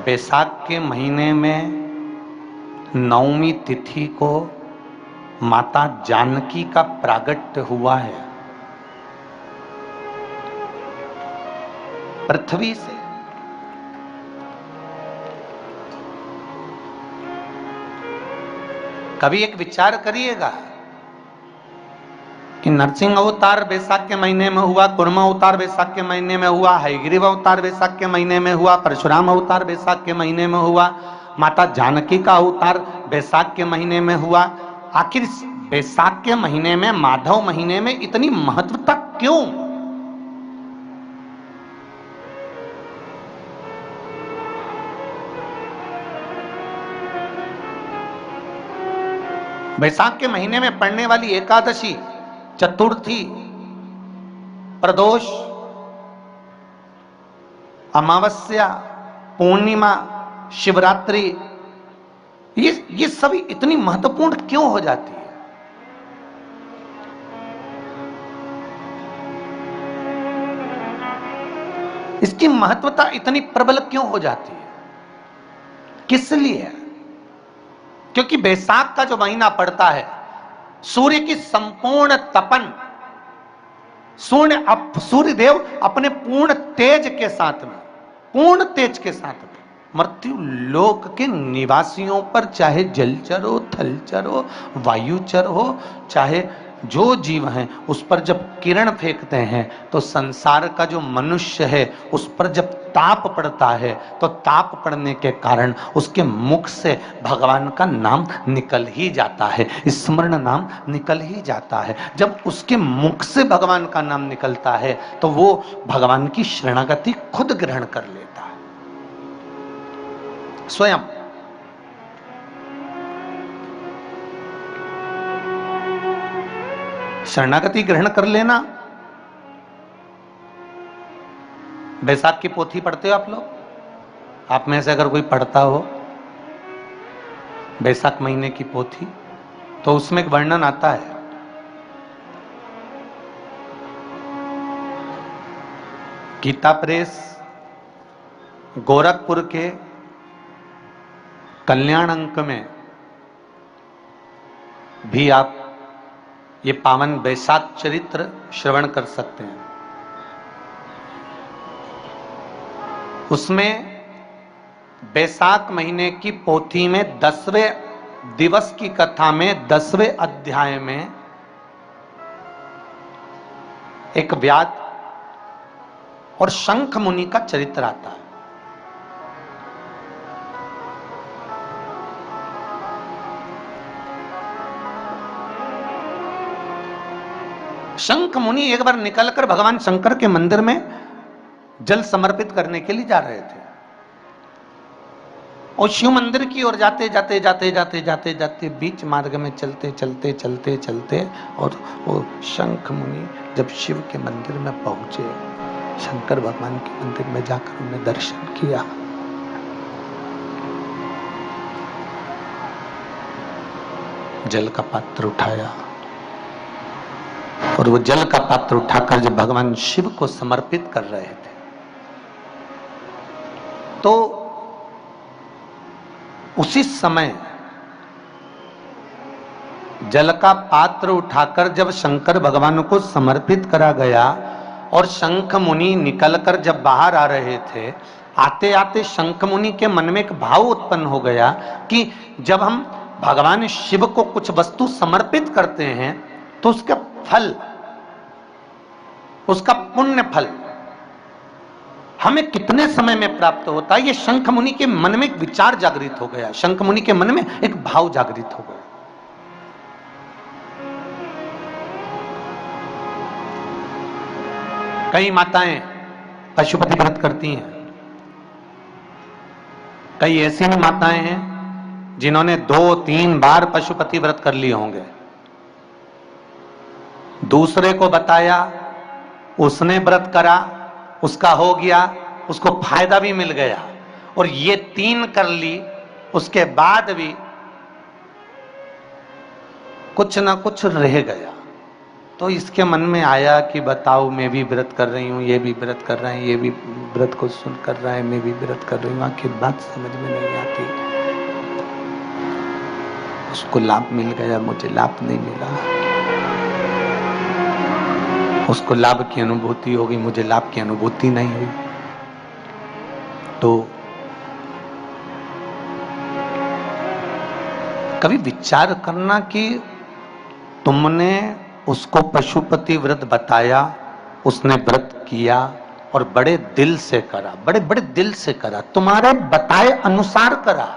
बैसाख के महीने में नवमी तिथि को माता जानकी का प्रागट्य हुआ है पृथ्वी से। कभी एक विचार करिएगा कि नरसिंह अवतार बैसाख के महीने में हुआ, कुर्मा अवतार बैसाख के महीने में हुआ, हयग्रीव अवतार बैसाख के महीने में हुआ, परशुराम अवतार बैसाख के महीने में हुआ, माता जानकी का अवतार बैसाख के महीने में हुआ। आखिर बैसाख के महीने में, माधव महीने में इतनी महत्वता क्यों? बैसाख के महीने में पड़ने वाली एकादशी, चतुर्थी, प्रदोष, अमावस्या, पूर्णिमा, शिवरात्रि, ये सभी इतनी महत्वपूर्ण क्यों हो जाती है? इसकी महत्वता इतनी प्रबल क्यों हो जाती है? किस लिए? क्योंकि बैसाख का जो महीना पड़ता है, सूर्य की संपूर्ण तपन, सूर्यदेव अपने पूर्ण तेज के साथ में, पूर्ण तेज के साथ में मृत्यु लोक के निवासियों पर, चाहे जलचर हो, थलचर हो, वायुचर हो, चाहे जो जीव हैं, उस पर जब किरण फेंकते हैं तो संसार का जो मनुष्य है उस पर जब ताप पड़ता है तो ताप पड़ने के कारण उसके मुख से भगवान का नाम निकल ही जाता है, स्मरण नाम निकल ही जाता है। जब उसके मुख से भगवान का नाम निकलता है तो वो भगवान की शरणागति खुद ग्रहण कर लेता है स्वयं। शरणागति ग्रहण कर लेना। बैसाख की पोथी पढ़ते हो आप लोग? आप में से अगर कोई पढ़ता हो बैसाख महीने की पोथी, तो उसमें एक वर्णन आता है गीता प्रेस गोरखपुर के कल्याण अंक में भी आप ये पावन बैसाख चरित्र श्रवण कर सकते हैं। उसमें बैसाख महीने की पोथी में 10वें दिवस की कथा में 10वें अध्याय में एक व्याध और शंख मुनि का चरित्र आता है। शंख मुनि एक बार निकलकर भगवान शंकर के मंदिर में जल समर्पित करने के लिए जा रहे थे और शिव मंदिर की ओर जाते जाते जाते जाते जाते जाते बीच मार्ग में चलते चलते चलते चलते और वो शंख मुनि जब शिव के मंदिर में पहुंचे, शंकर भगवान के मंदिर में जाकर उन्हें दर्शन किया, जल का पात्र उठाया और वो जल का पात्र उठाकर जब भगवान शिव को समर्पित कर रहे थे तो उसी समय जल का पात्र उठाकर जब शंकर भगवान को समर्पित करा गया और शंख मुनि निकलकर जब बाहर आ रहे थे, आते आते शंख मुनि के मन में एक भाव उत्पन्न हो गया कि जब हम भगवान शिव को कुछ वस्तु समर्पित करते हैं तो उसका फल, उसका पुण्य फल हमें कितने समय में प्राप्त होता है। ये शंख मुनि के मन में एक विचार जागृत हो गया, शंख मुनि के मन में एक भाव जागृत हो गया। कई माताएं पशुपति व्रत करती हैं, कई ऐसी भी माताएं हैं जिन्होंने 2-3 बार पशुपति व्रत कर लिए होंगे, दूसरे को बताया, उसने व्रत करा, उसका हो गया, उसको फायदा भी मिल गया, और ये 3 कर ली, उसके बाद भी कुछ ना कुछ रह गया। तो इसके मन में आया कि बताओ, मैं भी व्रत कर रही हूँ, ये भी व्रत कर रहे हैं, ये भी व्रत को सुन कर रहा है, मैं भी व्रत कर रही हूँ, आखिर बात समझ में नहीं आती। उसको लाभ मिल गया, मुझे लाभ नहीं मिला। उसको लाभ की अनुभूति हो गई, मुझे लाभ की अनुभूति नहीं हुई। तो कभी विचार करना कि तुमने उसको पशुपति व्रत बताया, उसने व्रत किया और बड़े दिल से करा, बड़े बड़े दिल से करा, तुम्हारे बताए अनुसार करा।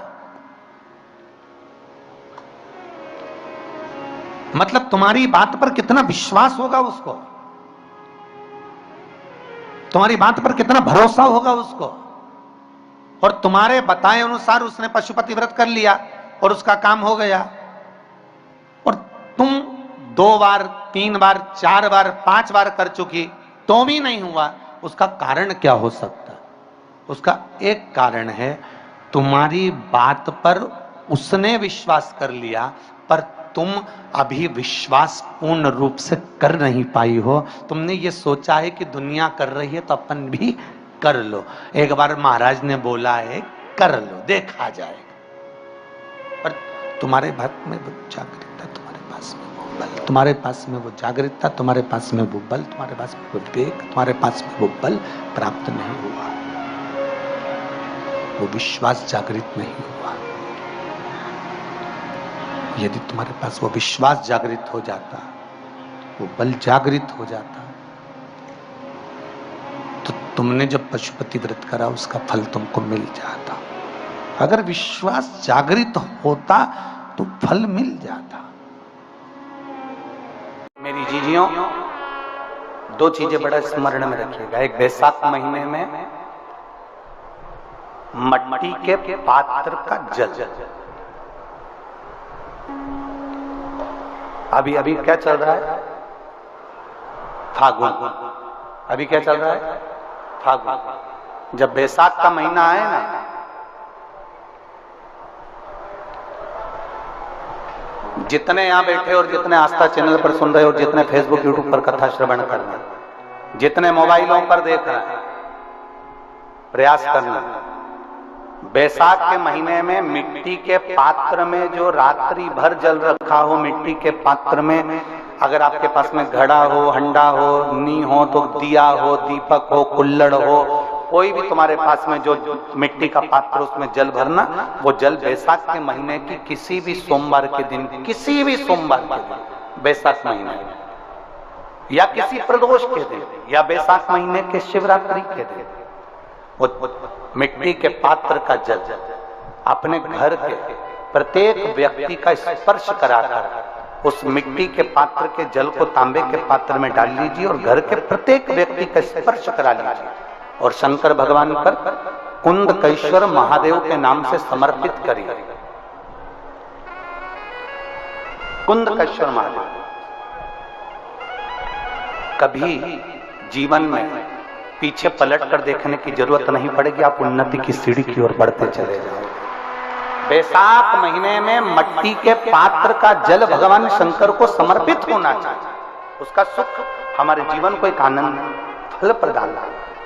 मतलब तुम्हारी बात पर कितना विश्वास होगा उसको, तुम्हारी बात पर कितना भरोसा होगा उसको। और तुम्हारे बताए अनुसार उसने पशुपति व्रत कर लिया और उसका काम हो गया। और तुम 2 बार, 3 बार, 4 बार, 5 बार कर चुकी तो भी नहीं हुआ। उसका कारण क्या हो सकता? उसका एक कारण है, तुम्हारी बात पर उसने विश्वास कर लिया, पर तुम अभी विश्वास पूर्ण रूप से कर नहीं पाई हो। तुमने ये सोचा है कि दुनिया कर रही है तो अपन भी कर लो। एक बार महाराज ने बोला है, कर लो, देखा जाएगा। पर तुम्हारे भारत में वो जागृतता, तुम्हारे पास में वो बल, तुम्हारे पास में वो जागृतता, तुम्हारे पास में वो बल, तुम्हारे पास में वो विवेक, तुम्हारे पास में वो बल प्राप्त नहीं हुआ, वो विश्वास जागृत नहीं हुआ। यदि तुम्हारे पास वो विश्वास जागृत हो जाता, वो बल जागृत हो जाता, तो तुमने जब पशुपति व्रत करा उसका फल तुमको मिल जाता। अगर विश्वास जागृत होता तो फल मिल जाता। मेरी जीजियों, 2 चीजें बड़ा स्मरण में रखिएगा। एक, बैसाख महीने में मट्टी के पात्र का जल, अभी क्या चल रहा है? फागुन। अभी क्या चल रहा है? फागुन। जब बैसाख का महीना आए ना, जितने यहां बैठे और जितने आस्था चैनल पर सुन रहे हो, जितने फेसबुक यूट्यूब पर कथा श्रवण कर रहे हैं, जितने मोबाइलों पर देख रहे हैं, प्रयास करना, बैसाख के महीने में मिट्टी के पात्र में जो रात्रि भर जल रखा हो, मिट्टी के पात्र में, अगर आपके पास में घड़ा हो, हंडा हो, नी हो, तो दिया हो, दीपक हो, कुल्लड़ हो, कोई भी तुम्हारे पास में जो मिट्टी का पात्र, उसमें जल भरना। वो जल बैसाख के महीने की किसी भी सोमवार के दिन, किसी भी सोमवार के दिन, बैसाख महीने में, या किसी प्रदोष के दिन, या बैसाख महीने के शिवरात्रि के दिन, वो मिट्टी के पात्र का जल अपने घर के प्रत्येक व्यक्ति का स्पर्श कराकर उस मिट्टी के पात्र के जल को तांबे के पात्र में डाल लीजिए और घर के प्रत्येक व्यक्ति का स्पर्श करा लीजिए और शंकर भगवान पर कुंदकेश्वर महादेव के नाम से समर्पित करिए। कुंदकेश्वर महादेव। कभी जीवन में पीछे पलट कर देखने की जरूरत नहीं पड़ेगी, आप उन्नति की सीढ़ी की ओर बढ़ते चले जाओगे। बैसाख महीने में मट्टी के पात्र का जल भगवान शंकर को समर्पित होना चाहिए। उसका सुख हमारे जीवन को एक आनंद फल प्रदान करता है।